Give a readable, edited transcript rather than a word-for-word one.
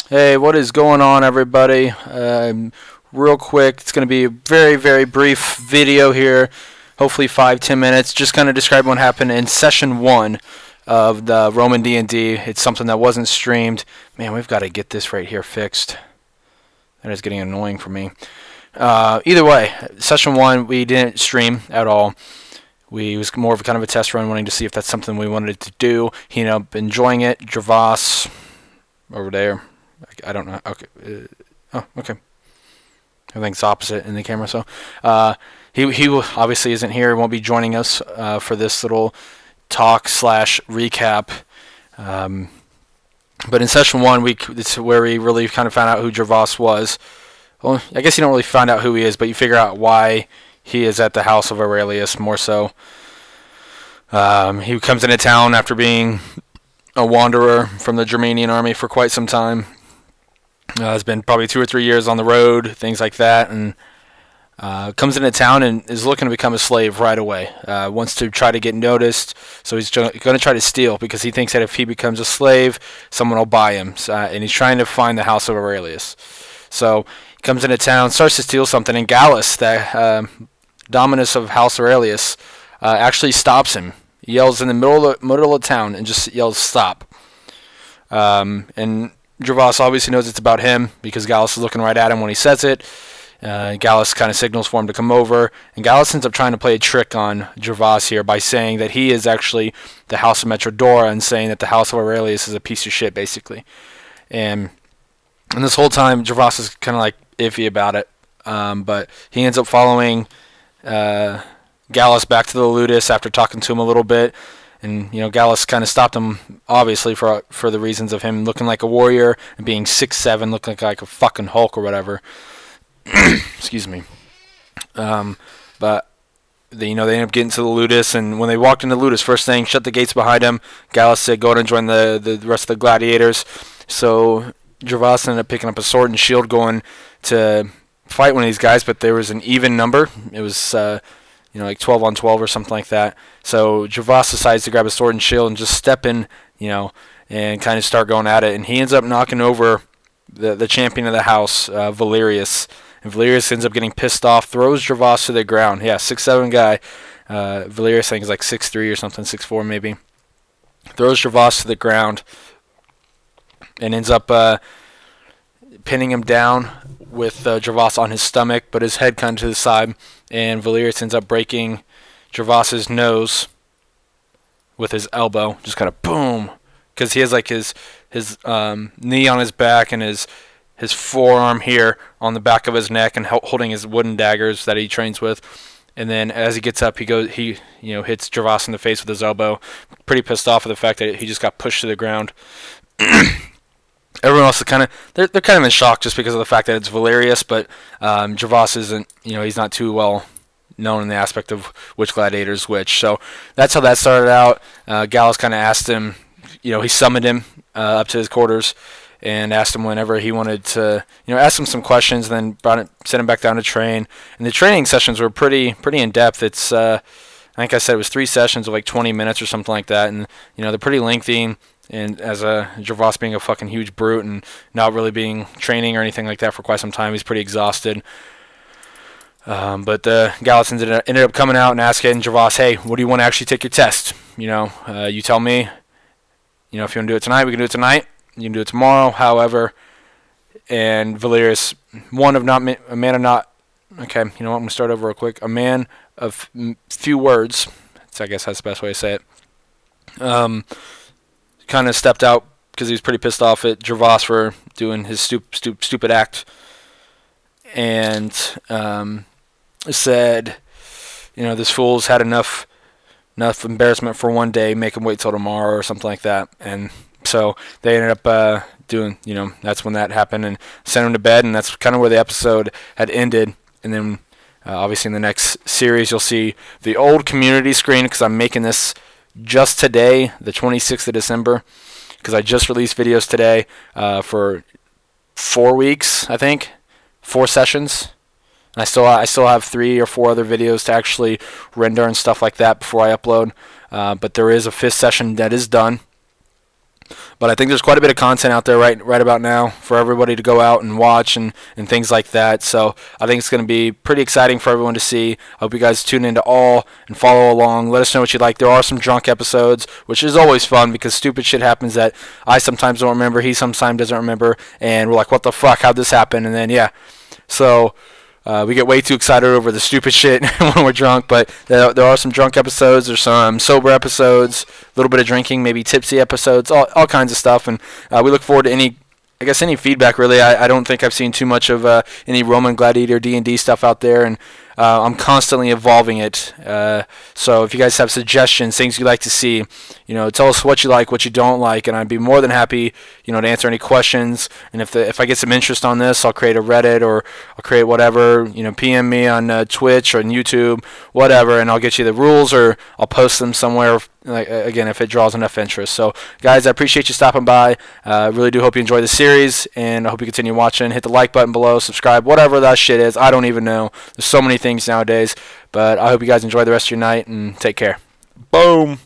Hey, what is going on, everybody? Real quick, it's going to be a very, very brief video here, hopefully 5-10 minutes, just kind of describe what happened in session 1 of the Roman D&D. It's something that wasn't streamed. Man, we've got to get this right here fixed. That is getting annoying for me. Either way, session 1, we didn't stream at all. It was more of a kind of a test run, wanting to see if that's something we wanted to do. He ended up enjoying it. Gervas, over there. I don't know. Okay. Oh, okay. Everything's opposite in the camera. So he obviously isn't here. Won't be joining us for this little talk / recap. But in session 1, it's where we really kind of found out who Gervas was. Well, I guess you don't really find out who he is, but you figure out why he is at the house of Aurelius more so. He comes into town after being a wanderer from the Germanian army for quite some time. Has been probably 2 or 3 years on the road, things like that, and comes into town and is looking to become a slave right away. Wants to try to get noticed, so he's going to try to steal because he thinks that if he becomes a slave, someone will buy him, and he's trying to find the house of Aurelius. So he comes into town, starts to steal something, and Gallus, the dominus of House Aurelius, actually stops him. He yells in the middle of town and just yells, "Stop!" And Gervas obviously knows it's about him because Gallus is looking right at him when he says it. Gallus kind of signals for him to come over, and Gallus ends up trying to play a trick on Gervas here by saying that he is actually the House of Metrodora and saying that the House of Aurelius is a piece of shit, basically. And this whole time, Gervas is kind of like iffy about it, but he ends up following Gallus back to the Ludus after talking to him a little bit. And Gallus kind of stopped him, obviously, for the reasons of him looking like a warrior and being 6'7", looking like a fucking Hulk or whatever. Excuse me. But they end up getting to the Ludus, and when they walked into the Ludus, first thing, shut the gates behind him. Gallus said, "Go ahead and join the rest of the gladiators." So Gervas ended up picking up a sword and shield, going to fight one of these guys, but there was an even number. It was like 12 on 12 or something like that. So Gervas decides to grab a sword and shield and just step in, and kind of start going at it. And he ends up knocking over the champion of the house, Valerius. And Valerius ends up getting pissed off, throws Gervas to the ground. Yeah, 6'7" guy. Valerius, I think, is like 6'3" or something, 6'4" maybe. Throws Gervas to the ground and ends up pinning him down with Gervas on his stomach, but his head kind of to the side, and Valerius ends up breaking Gervas's nose with his elbow, just kind of boom, because he has like his knee on his back and his forearm here on the back of his neck and holding his wooden daggers that he trains with. And then as he gets up, he hits Gervas in the face with his elbow. Pretty pissed off at the fact that he just got pushed to the ground. Everyone else is they're kind of in shock just because of the fact that it's Valerius, but Gervas isn't, he's not too well known in the aspect of which gladiator is which. So that's how that started out. Gallus kind of asked him, he summoned him up to his quarters and asked him whenever he wanted to, ask him some questions, and then sent him back down to train. And the training sessions were pretty in depth. It's I think I said it was 3 sessions of like 20 minutes or something like that, and they're pretty lengthy. And as Gervas being a fucking huge brute and not really being training or anything like that for quite some time, he's pretty exhausted. But Gallus ended up coming out and asking Gervas, "Hey, what do you want to actually take your test? You tell me. If you want to do it tonight, we can do it tonight. You can do it tomorrow, however." And Valerius, a man of not. Okay, you know what? I'm gonna start over real quick. A man of few words. I guess that's the best way to say it. Kind of stepped out because he was pretty pissed off at Gervas for doing his stupid act, and said, this fool's had enough embarrassment for one day, make him wait till tomorrow or something like that. And so they ended up doing, that's when that happened, and sent him to bed, and that's kind of where the episode had ended. And then obviously in the next series you'll see the old community screen, because I'm making this just today, the 26th of December, because I just released videos today for 4 weeks, I think, 4 sessions. And I still have 3 or 4 other videos to actually render and stuff like that before I upload. But there is a 5th session that is done. But I think there's quite a bit of content out there right about now for everybody to go out and watch and things like that. So I think it's going to be pretty exciting for everyone to see. I hope you guys tune into all and follow along. Let us know what you like. There are some drunk episodes, which is always fun because stupid shit happens that I sometimes don't remember, he sometimes doesn't remember, and we're like, what the fuck, how'd this happen? And then, yeah. So we get way too excited over the stupid shit when we're drunk, but there are some drunk episodes, there's some sober episodes, a little bit of drinking, maybe tipsy episodes, all kinds of stuff, and we look forward to any feedback, really. I don't think I've seen too much of any Roman Gladiator D&D stuff out there, and I'm constantly evolving it. So if you guys have suggestions, things you'd like to see, tell us what you like, what you don't like, and I'd be more than happy, to answer any questions. And if I get some interest on this, I'll create a Reddit or I'll create whatever, PM me on Twitch or on YouTube, whatever, and I'll get you the rules or I'll post them somewhere. Again, if it draws enough interest. So, guys, I appreciate you stopping by. Really do hope you enjoy the series, and I hope you continue watching. Hit the like button below, subscribe, whatever that shit is. I don't even know. There's so many things nowadays, but I hope you guys enjoy the rest of your night, and take care. Boom.